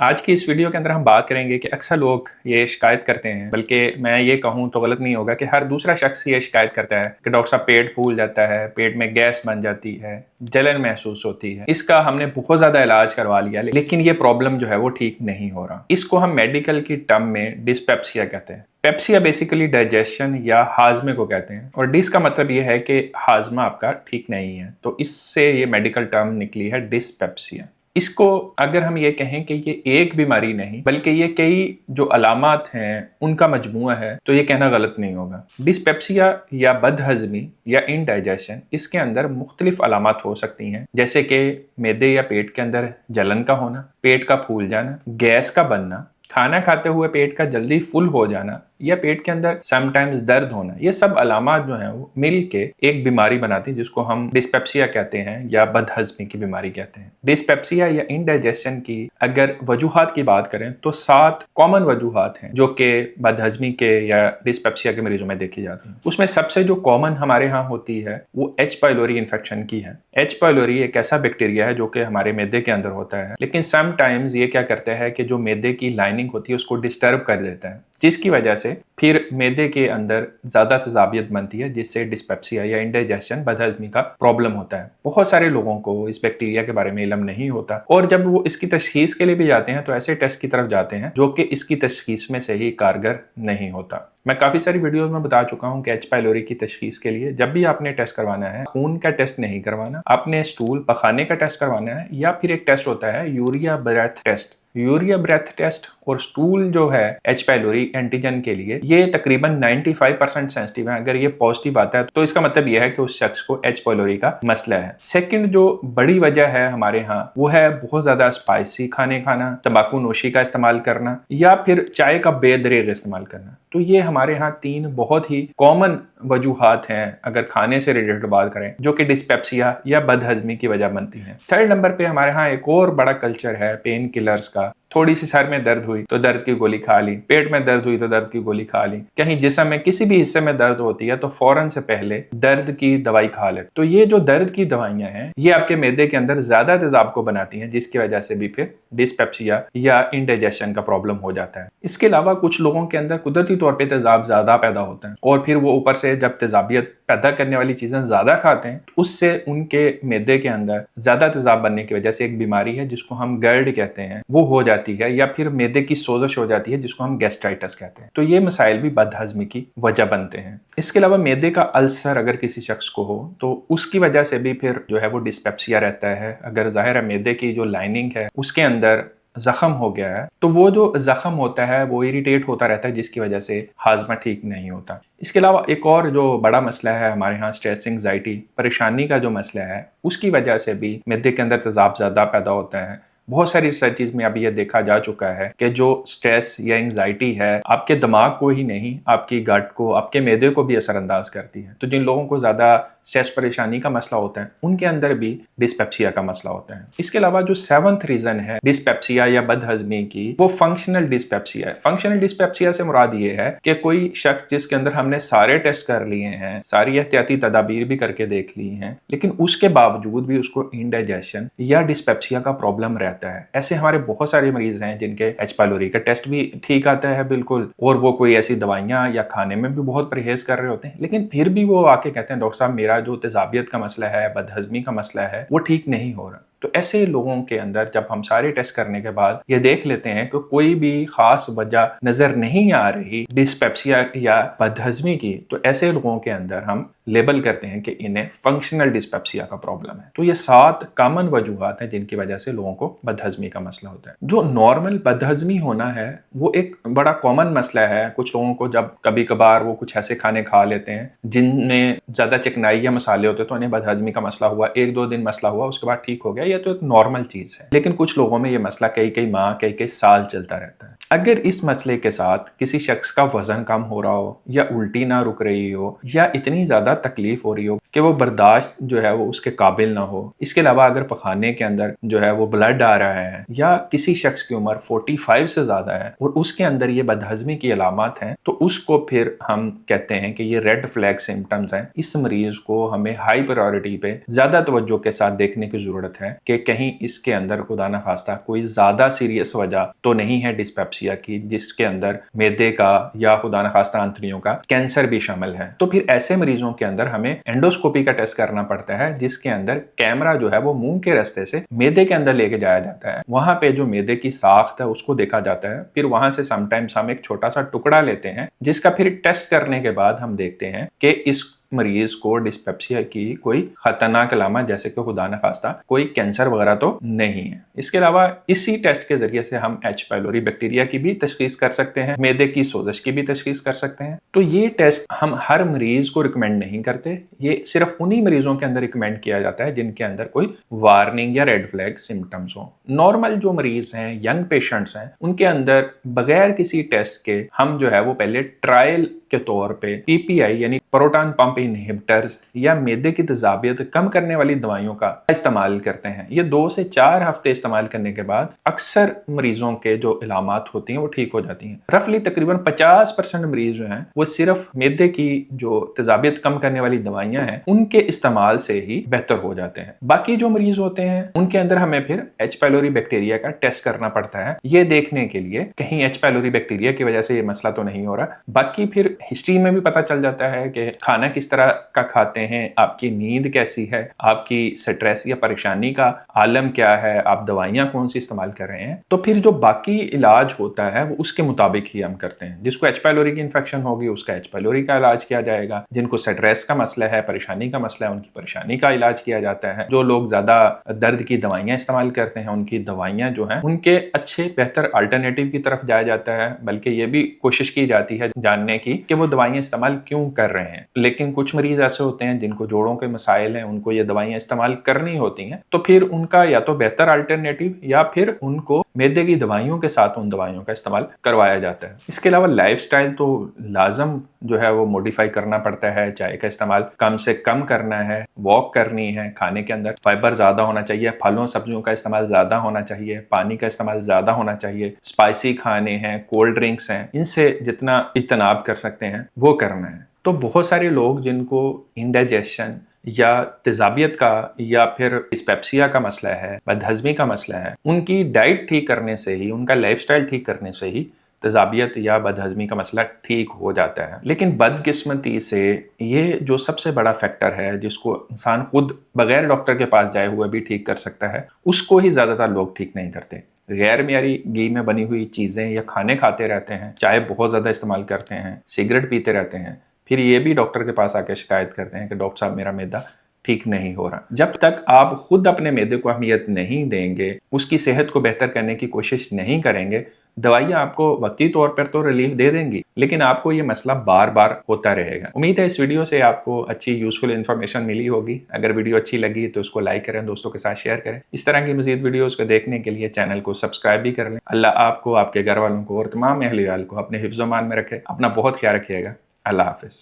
आज की इस वीडियो के अंदर हम बात करेंगे कि अक्सर लोग ये शिकायत करते हैं, बल्कि मैं ये कहूँ तो गलत नहीं होगा कि हर दूसरा शख्स ये शिकायत करता है कि डॉक्टर साहब पेट फूल जाता है, पेट में गैस बन जाती है, जलन महसूस होती है। इसका हमने बहुत ज़्यादा इलाज करवा लिया, लेकिन ये प्रॉब्लम जो है वो ठीक नहीं हो रहा। इसको हम मेडिकल की टर्म में डिस्पेप्सिया कहते हैं। पेप्सिया बेसिकली डाइजेशन या हाजमे को कहते हैं, और डिस का मतलब ये है कि हाजमा आपका ठीक नहीं है, तो इससे ये मेडिकल टर्म निकली है डिस्पेप्सिया। इसको अगर हम ये कहें कि ये एक बीमारी नहीं बल्कि ये कई जो अलामात हैं उनका मजमूआ है, तो ये कहना गलत नहीं होगा। डिस्पेप्सिया या बदहजमी या इनडाइजेशन, इसके अंदर मुख्तलिफ अलामात हो सकती हैं, जैसे कि मैदे या पेट के अंदर जलन का होना, पेट का फूल जाना, गैस का बनना, खाना खाते हुए पेट का जल्दी फुल हो जाना, या पेट के अंदर समटाइम्स दर्द होना। ये सब अलामात जो हैं वो मिल के एक बीमारी बनाती है जिसको हम डिस्पेप्सिया कहते हैं या बदहजमी की बीमारी कहते हैं। डिस्पेप्सिया या इनडाइजेशन की अगर वजूहात की बात करें तो 7 कॉमन वजूहात हैं जो कि बदहजमी के या डिस्पेप्सिया के मरीजों में देखी जाती हैं। उसमें सबसे जो कॉमन हमारे यहाँ होती है वो एच पाइलोरी इन्फेक्शन की है। एच पाइलोरी एक ऐसा बैक्टीरिया है जो कि हमारे मैदे के अंदर होता है, लेकिन समटाइम्स ये क्या करता है कि जो मैदे की लाइनिंग होती है उसको डिस्टर्ब कर देता है, जिसकी वजह से फिर मैदे के अंदर ज़्यादा तेजाबियत बनती है, जिससे डिस्पेप्सिया या इंडाइजेशन बदहजमी का प्रॉब्लम होता है। बहुत सारे लोगों को इस बैक्टीरिया के बारे में इल्म नहीं होता, और जब वो इसकी तशखीस के लिए भी जाते हैं तो ऐसे टेस्ट की तरफ जाते हैं जो कि इसकी तशखीस में सही कारगर नहीं होता। मैं काफ़ी सारी वीडियोस में बता चुका हूं कि एच पाइलोरी की तशखीस के लिए जब भी आपने टेस्ट करवाना है, खून का टेस्ट नहीं करवाना, आपने स्टूल पखाने का टेस्ट करवाना है, या फिर एक टेस्ट होता है urea breath test. Urea breath test और स्टूल जो है एच पाइलोरी एंटीजन के लिए, ये तकरीबन 95% सेंसिटिव है। अगर ये पॉजिटिव आता है तो इसका मतलब यह है कि उस शख्स को एच पाइलोरी का मसला है। सेकंड जो बड़ी वजह है हमारे यहाँ वो है बहुत ज्यादा स्पाइसी खाने खाना, तंबाकू नोशी का इस्तेमाल करना, या फिर चाय का बेदरेग इस्तेमाल करना। तो ये हमारे यहाँ 3 बहुत ही कॉमन वजूहात हैं अगर खाने से रिलेटेड बात करें, जो कि डिस्पेप्सिया या बदहजमी की वजह बनती हैं। थर्ड नंबर पे हमारे यहाँ एक और बड़ा कल्चर है पेन किलर्स का। थोड़ी सी सर में दर्द हुई तो दर्द की गोली खा ली, पेट में दर्द हुई तो दर्द की गोली खा ली, कहीं जिस्म में किसी भी हिस्से में दर्द होती है तो फौरन से पहले दर्द की दवाई खा ले। तो ये जो दर्द की दवाइयां हैं ये आपके मैदे के अंदर ज्यादा तेजाब को बनाती हैं, जिसकी वजह से भी फिर डिस्पेप्सिया या इंडाइजेशन का प्रॉब्लम हो जाता है। इसके अलावा कुछ लोगों के अंदर कुदरती तौर पर तेजाब ज्यादा पैदा होता है, और फिर वो ऊपर से जब तेजाबियत पैदा करने वाली चीजें ज्यादा खाते हैं तो उससे उनके मैदे के अंदर ज्यादा तेजाब बनने की वजह से एक बीमारी है जिसको हम गर्ड कहते हैं वो हो जाती है, या फिर मैदे की सोजश हो जाती है जिसको हम गैस्ट्राइटिस कहते हैं। तो ये मसाइल भी बदहजमी की वजह बनते हैं। इसके अलावा मैदे का अल्सर अगर किसी शख्स को हो तो उसकी वजह से भी फिर जो है वो डिस्पेप्सिया रहता है। अगर जाहिर है मैदे की जो लाइनिंग है उसके अंदर जख्म हो गया है तो वो जो जख्म होता है वो इरिटेट होता रहता है, जिसकी वजह से हाजमा ठीक नहीं होता। इसके अलावा एक और जो बड़ा मसला है हमारे यहाँ स्ट्रेस एंग्जाइटी, परेशानी का जो मसला है, उसकी वजह से भी मैदे के अंदर तेजाब ज़्यादा पैदा होता है। बहुत सारी रिसर्चेज में अभी ये देखा जा चुका है कि जो स्ट्रेस या एंग्जाइटी है आपके दिमाग को ही नहीं, आपकी गट को, आपके मैदे को भी असरअंदाज करती है। तो जिन लोगों को ज़्यादा स्ट्रेस परेशानी का मसला होता है उनके अंदर भी डिस्पेप्सिया का मसला होता है। इसके अलावा जो 7th रीजन है डिस्पेप्सिया या बदहजमी की, वो फंक्शनल डिस्पेप्सिया है। फंक्शनल डिस्पेप्सिया से मुराद ये है कि कोई शख्स जिसके अंदर हमने सारे टेस्ट कर लिए हैं, सारी एहतियाती तदाबीर भी करके देख ली हैं, लेकिन उसके बावजूद भी उसको इंडाइजेशन या डिस्पेप्सिया का प्रॉब्लम रहता है। ऐसे हमारे बहुत सारे मरीज हैं जिनके एच पाइलोरी का टेस्ट भी ठीक आता है बिल्कुल, और वो कोई ऐसी दवाइयां या खाने में भी बहुत परहेज कर रहे होते हैं, लेकिन फिर भी वो आके कहते हैं डॉक्टर साहब मेरा जो तेजाबियत का मसला है, बदहजमी का मसला है, वो ठीक नहीं हो रहा। तो ऐसे लोगों के अंदर जब हम सारे टेस्ट करने के बाद ये देख लेते हैं कि कोई भी खास वजह नजर नहीं आ रही डिस्पेप्सिया या बदहजमी की, तो ऐसे लोगों के अंदर हम लेबल करते हैं कि इन्हें फंक्शनल डिस्पेप्सिया का प्रॉब्लम है। तो ये 7 कॉमन वजूहात हैं जिनकी वजह से लोगों को बदहजमी का मसला होता है। जो नॉर्मल बदहजमी होना है वो एक बड़ा कॉमन मसला है। कुछ लोगों को जब कभी कभार वो कुछ ऐसे खाने खा लेते हैं जिनमें ज्यादा चिकनाई या मसाले होते हैं तो उन्हें बदहजमी का मसला हुआ, 1-2 दिन मसला हुआ, उसके बाद ठीक हो गया। ये तो एक नॉर्मल चीज है, लेकिन कुछ लोगों में ये मसला कई माह, कई साल चलता रहता है। अगर इस मसले के साथ किसी शख्स का वजन कम हो रहा हो या उल्टी ना रुक रही हो या इतनी ज़्यादा तकलीफ हो रही हो कि वो बर्दाश्त जो है वो उसके काबिल ना हो, इसके अलावा अगर पखाने के अंदर जो है वो ब्लड आ रहा है या किसी शख्स की उम्र 45 से ज़्यादा है और उसके अंदर ये बदहज़मी की अलामत हैं, तो उसको फिर हम कहते हैं कि ये रेड फ्लैग सिम्टम्स हैं। इस मरीज को हमें हाई प्रायोरिटी पे ज़्यादा तवज्जो के साथ देखने की ज़रूरत है कि कहीं इसके अंदर खुदा न खास्ता कोई ज़्यादा सीरियस वजह तो नहीं है डिस्पेप्सिया की, जिसके अंदर मैदे का या खुदा न खास्ता आंतड़ियों का कैंसर भी शामिल है। तो फिर ऐसे मरीजों के अंदर हमें एंडोस्कोपी का टेस्ट करना पड़ता है, जिसके अंदर कैमरा जो है वो मुंह के रास्ते से मैदे के अंदर लेके जाया जाता है। वहां पे जो मैदे की साख्त है उसको देखा जाता है। फिर वहां से समटाइम्स हम एक छोटा सा टुकड़ा लेते हैं, जिसका फिर टेस्ट करने के बाद हम देखते हैं कि इस मरीज को डिस्पेप्सिया की कोई खतरनाक अलामत जैसे कि खुदा न खास्ता कोई कैंसर वगैरह तो नहीं है। इसके अलावा इसी टेस्ट के जरिए से हम एच पाइलोरी बैक्टीरिया की भी तशखीस कर सकते हैं, मैदे की सोजिश की भी तशखीस कर सकते हैं। तो ये टेस्ट हम हर मरीज को रिकमेंड नहीं करते, ये सिर्फ उन्हीं मरीजों के अंदर रिकमेंड किया जाता है जिनके अंदर कोई वार्निंग या रेड फ्लैग सिम्टम्स हो। नॉर्मल जो मरीज हैं, यंग पेशेंट्स हैं, उनके अंदर बगैर किसी टेस्ट के हम जो है वो पहले ट्रायल के तौर पे पीपीआई यानी प्रोटॉन पंप इनहिबिटर्स या मैदे की तेजाबियत कम करने वाली दवाइयों का इस्तेमाल करते हैं। ये 2 से 4 हफ्ते इस्तेमाल करने के बाद अक्सर मरीजों के जो इलामात होती हैं वो ठीक हो जाती हैं। रफली तकरीबन 50% मरीज जो हैं वो सिर्फ मैदे की जो तेजाबियत कम करने वाली दवाइयां हैं उनके इस्तेमाल से ही बेहतर हो जाते हैं। बाकी जो मरीज होते हैं उनके अंदर हमें फिर एच पाइलोरी बैक्टीरिया का टेस्ट करना पड़ता है, ये देखने के लिए कहीं एच पाइलोरी बैक्टीरिया की वजह से ये मसला तो नहीं हो रहा। बाकी फिर हिस्ट्री में भी पता चल जाता है कि खाना किस तरह का खाते हैं, आपकी नींद कैसी है, आपकी स्ट्रेस या परेशानी का आलम क्या है, आप दवाइयां कौन सी इस्तेमाल कर रहे हैं। तो फिर जो बाकी इलाज होता है वो उसके मुताबिक ही हम करते हैं। जिसको एच पाइलोरी की इन्फेक्शन होगी उसका एच पाइलोरी का इलाज किया जाएगा, जिनको स्ट्रेस का मसला है, परेशानी का मसला है, उनकी परेशानी का इलाज किया जाता है। जो लोग ज्यादा दर्द की दवाइयां इस्तेमाल करते हैं उनकी दवाइयां जो है उनके अच्छे बेहतर अल्टरनेटिव की तरफ जाया जाता है, बल्कि ये भी कोशिश की जाती है जानने की कि वो दवाइयां इस्तेमाल क्यों कर रहे हैं। लेकिन कुछ मरीज ऐसे होते हैं जिनको जोड़ों के मसाइल हैं, उनको ये दवाइयां इस्तेमाल करनी होती हैं, तो फिर उनका या तो बेहतर अल्टरनेटिव या फिर उनको मैदे की दवाइयों के साथ उन दवाइयों का इस्तेमाल करवाया जाता है। इसके अलावा लाइफस्टाइल तो लाजम जो है वो मॉडिफाई करना पड़ता है। चाय का इस्तेमाल कम से कम करना है, वॉक करनी है, खाने के अंदर फाइबर ज्यादा होना चाहिए, फलों सब्जियों का इस्तेमाल ज्यादा होना चाहिए, पानी का इस्तेमाल ज्यादा होना चाहिए, स्पाइसी खाने हैं, कोल्ड ड्रिंक्स हैं, इनसे जितना इज्तनाब कर सकते हैं वो करना है। तो बहुत सारे लोग जिनको इंडाइजेशन या तेजाबियत का या फिर डिस्पेप्सिया का मसला है, बदहजमी का मसला है, उनकी डाइट ठीक करने से ही, उनका लाइफस्टाइल ठीक करने से ही तेजाबियत या बदहजमी का मसला ठीक हो जाता है। लेकिन बदकिस्मती से ये जो सबसे बड़ा फैक्टर है जिसको इंसान खुद बगैर डॉक्टर के पास जाए हुए भी ठीक कर सकता है, उसको ही ज्यादातर लोग ठीक नहीं करते। गैर मियारी घी में बनी हुई चीजें या खाने खाते रहते हैं, चाय बहुत ज्यादा इस्तेमाल करते हैं, सिगरेट पीते रहते हैं, फिर ये भी डॉक्टर के पास आके शिकायत करते हैं कि डॉक्टर साहब मेरा मैदा ठीक नहीं हो रहा। जब तक आप खुद अपने मैदे को अहमियत नहीं देंगे, उसकी सेहत को बेहतर करने की कोशिश नहीं करेंगे, दवाइयां आपको वक्ती तौर पर तो रिलीफ दे देंगी, लेकिन आपको ये मसला बार बार होता रहेगा। उम्मीद है इस वीडियो से आपको अच्छी यूजफुल इन्फॉर्मेशन मिली होगी। अगर वीडियो अच्छी लगी तो उसको लाइक करें, दोस्तों के साथ शेयर करें। इस तरह की मजीद वीडियोस को देखने के लिए चैनल को सब्सक्राइब भी कर लें। अल्लाह आपको, आपके घर वालों को और तमाम अहल को अपने हिफ्ज़-ओ-मान में रखे। अपना बहुत ख्याल रखिएगा। अल्लाह हाफिज।